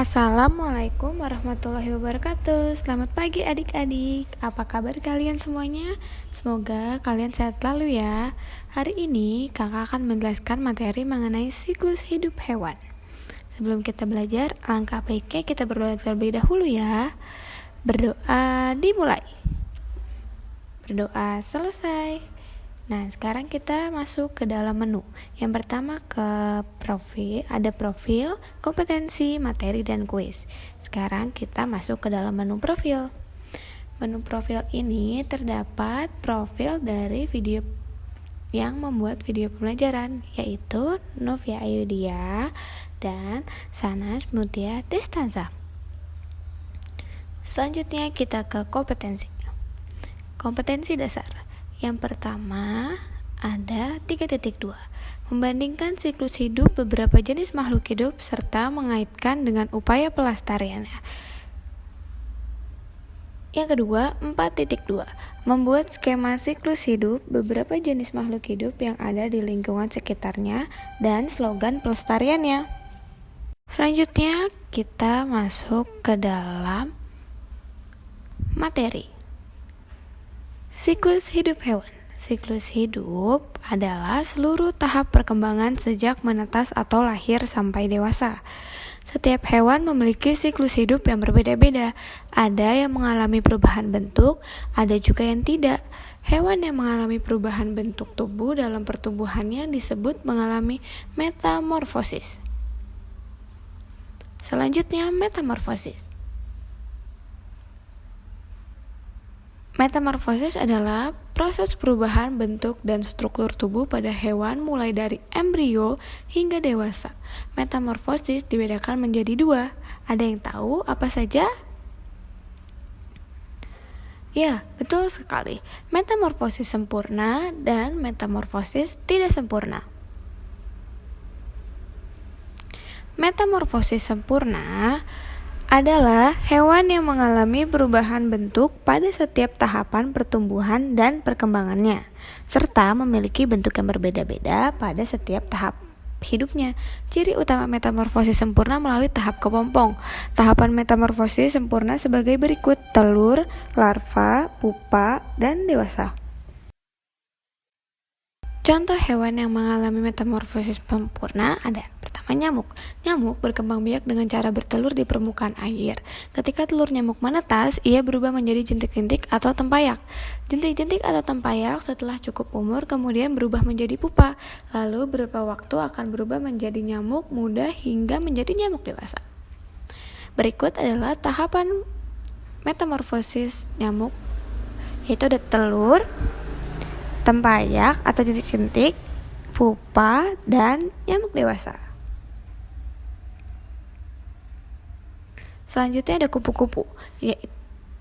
Assalamualaikum warahmatullahi wabarakatuh. Selamat pagi adik-adik. Apa kabar kalian semuanya? Semoga kalian sehat selalu ya. Hari ini kakak akan menjelaskan materi mengenai siklus hidup hewan. Sebelum kita belajar, alangkah baiknya kita berdoa terlebih dahulu ya. Berdoa dimulai. Berdoa selesai. Nah, sekarang kita masuk ke dalam menu. Yang pertama ke profil, ada profil, kompetensi, materi, dan kuis. Sekarang kita masuk ke dalam menu profil. Menu profil ini terdapat profil dari video yang membuat video pembelajaran, yaitu Novia Ayudia dan Sanas Mutia Destansa. Selanjutnya kita ke kompetensi. Kompetensi dasar. Yang pertama ada 3.2, membandingkan siklus hidup beberapa jenis makhluk hidup serta mengaitkan dengan upaya pelestariannya. Yang kedua, 4.2, membuat skema siklus hidup beberapa jenis makhluk hidup yang ada di lingkungan sekitarnya dan slogan pelestariannya. Selanjutnya kita masuk ke dalam materi. Siklus hidup hewan. Siklus hidup adalah seluruh tahap perkembangan sejak menetas atau lahir sampai dewasa. Setiap hewan memiliki siklus hidup yang berbeda-beda. Ada yang mengalami perubahan bentuk, ada juga yang tidak. Hewan yang mengalami perubahan bentuk tubuh dalam pertumbuhannya disebut mengalami metamorfosis. Selanjutnya, metamorfosis. Metamorfosis adalah proses perubahan bentuk dan struktur tubuh pada hewan mulai dari embrio hingga dewasa. Metamorfosis dibedakan menjadi dua. Ada yang tahu apa saja? Ya, betul sekali. Metamorfosis sempurna dan metamorfosis tidak sempurna. Metamorfosis sempurna adalah hewan yang mengalami perubahan bentuk pada setiap tahapan pertumbuhan dan perkembangannya, serta memiliki bentuk yang berbeda-beda pada setiap tahap hidupnya. Ciri utama metamorfosis sempurna melalui tahap kepompong. Tahapan metamorfosis sempurna sebagai berikut: telur, larva, pupa, dan dewasa. Contoh hewan yang mengalami metamorfosis sempurna ada: pertama, nyamuk. Nyamuk berkembang biak dengan cara bertelur di permukaan air. Ketika telur nyamuk menetas, ia berubah menjadi jentik-jentik atau tempayak. Jentik-jentik atau tempayak setelah cukup umur kemudian berubah menjadi pupa. Lalu beberapa waktu akan berubah menjadi nyamuk muda hingga menjadi nyamuk dewasa. Berikut adalah tahapan metamorfosis nyamuk, yaitu ada telur, tempayak atau jentik-jentik, pupa, dan nyamuk dewasa. Selanjutnya ada kupu-kupu, yaitu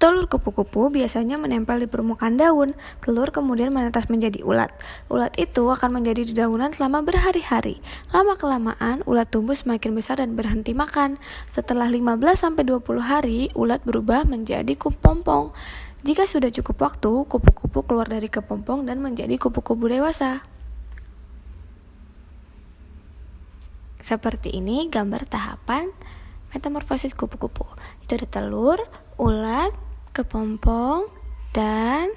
telur kupu-kupu biasanya menempel di permukaan daun. Telur kemudian menetas menjadi ulat. Ulat itu akan menjadi dedaunan selama berhari-hari. Lama-kelamaan ulat tumbuh semakin besar dan berhenti makan. Setelah 15-20 hari, ulat berubah menjadi kepompong. Jika sudah cukup waktu, kupu-kupu keluar dari kepompong dan menjadi kupu-kupu dewasa. Seperti ini gambar tahapan metamorfosis kupu-kupu. Itu ada telur, ulat, kepompong, dan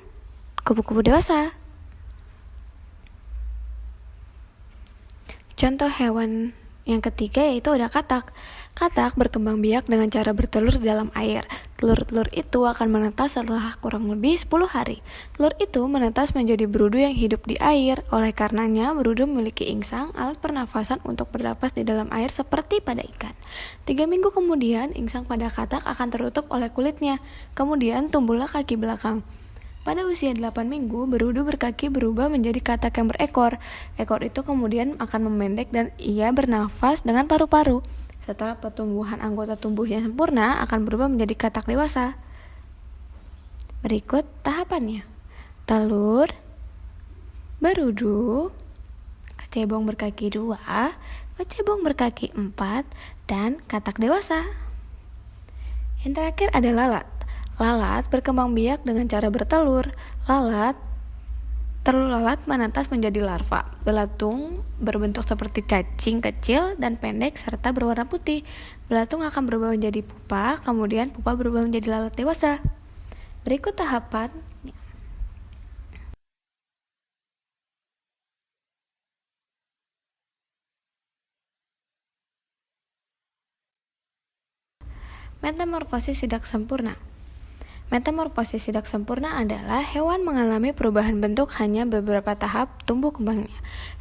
kupu-kupu dewasa. Contoh hewan yang ketiga yaitu ada katak. Katak berkembang biak dengan cara bertelur di dalam air. Telur-telur itu akan menetas setelah kurang lebih 10 hari. Telur itu menetas menjadi berudu yang hidup di air. Oleh karenanya, berudu memiliki insang, alat pernafasan untuk bernapas di dalam air seperti pada ikan. 3 minggu kemudian, insang pada katak akan tertutup oleh kulitnya. Kemudian tumbuhlah kaki belakang. Pada usia 8 minggu, berudu berkaki berubah menjadi katak yang berekor. Ekor itu kemudian akan memendek dan ia bernafas dengan paru-paru. Setelah pertumbuhan anggota tubuhnya sempurna, akan berubah menjadi katak dewasa. Berikut tahapannya: telur, berudu, kecebong berkaki 2, kecebong berkaki 4, dan katak dewasa. Yang terakhir ada lalat. Lalat berkembang biak dengan cara bertelur. Lalat Telur lalat menetas menjadi larva. Belatung berbentuk seperti cacing kecil dan pendek serta berwarna putih. Belatung akan berubah menjadi pupa, kemudian pupa berubah menjadi lalat dewasa. Berikut tahapan. Metamorfosis sidak sempurna. Metamorfosis sidak sempurna adalah hewan mengalami perubahan bentuk hanya beberapa tahap tumbuh kembangnya.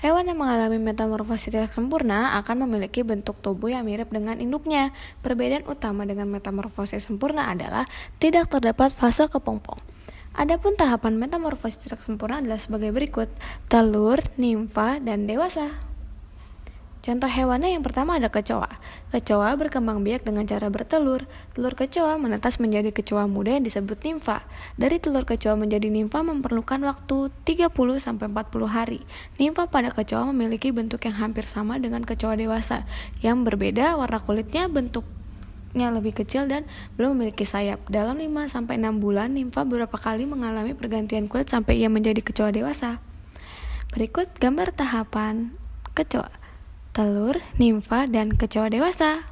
Hewan yang mengalami metamorfosis sidak sempurna akan memiliki bentuk tubuh yang mirip dengan induknya. Perbedaan utama dengan metamorfosis sempurna adalah tidak terdapat fase kepompong. Adapun tahapan metamorfosis sidak sempurna adalah sebagai berikut: telur, nimfa, dan dewasa. Contoh hewannya yang pertama ada kecoa. Kecoa berkembang biak dengan cara bertelur. Telur kecoa menetas menjadi kecoa muda yang disebut nimfa. Dari telur kecoa menjadi nimfa memerlukan waktu 30-40 hari. Nimfa pada kecoa memiliki bentuk yang hampir sama dengan kecoa dewasa. Yang berbeda warna kulitnya, bentuknya lebih kecil dan belum memiliki sayap. Dalam 5-6 bulan, nimfa beberapa kali mengalami pergantian kulit sampai ia menjadi kecoa dewasa. Berikut gambar tahapan kecoa, telur, nimfa, dan kecoa dewasa.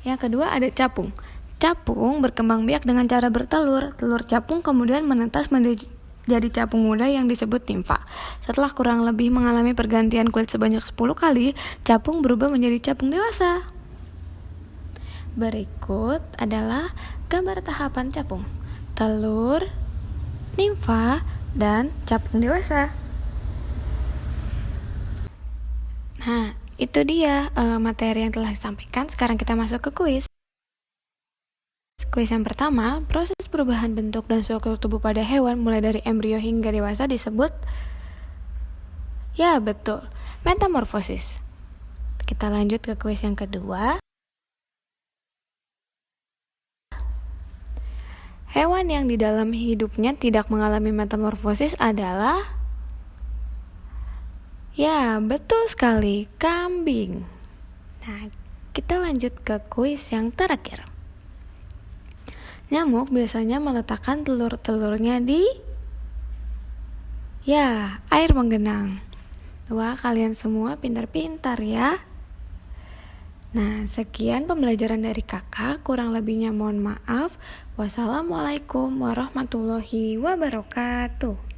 Yang kedua ada capung. Capung berkembang biak dengan cara bertelur. Telur capung kemudian menetas menjadi capung muda yang disebut nimfa. Setelah kurang lebih mengalami pergantian kulit sebanyak 10 kali, capung berubah menjadi capung dewasa. Berikut adalah gambar tahapan capung, telur, nimfa, dan capung dewasa. Nah, itu dia materi yang telah disampaikan. Sekarang kita masuk ke kuis. Kuis yang pertama, proses perubahan bentuk dan struktur tubuh pada hewan mulai dari embrio hingga dewasa disebut, ya betul, metamorfosis. Kita lanjut ke kuis yang kedua. Hewan yang di dalam hidupnya tidak mengalami metamorfosis adalah, ya, betul sekali, kambing. Nah, kita lanjut ke kuis yang terakhir. Nyamuk biasanya meletakkan telur-telurnya di, ya, air menggenang. Wah, kalian semua pintar-pintar ya. Nah, sekian pembelajaran dari kakak. Kurang lebihnya mohon maaf. Wassalamualaikum warahmatullahi wabarakatuh.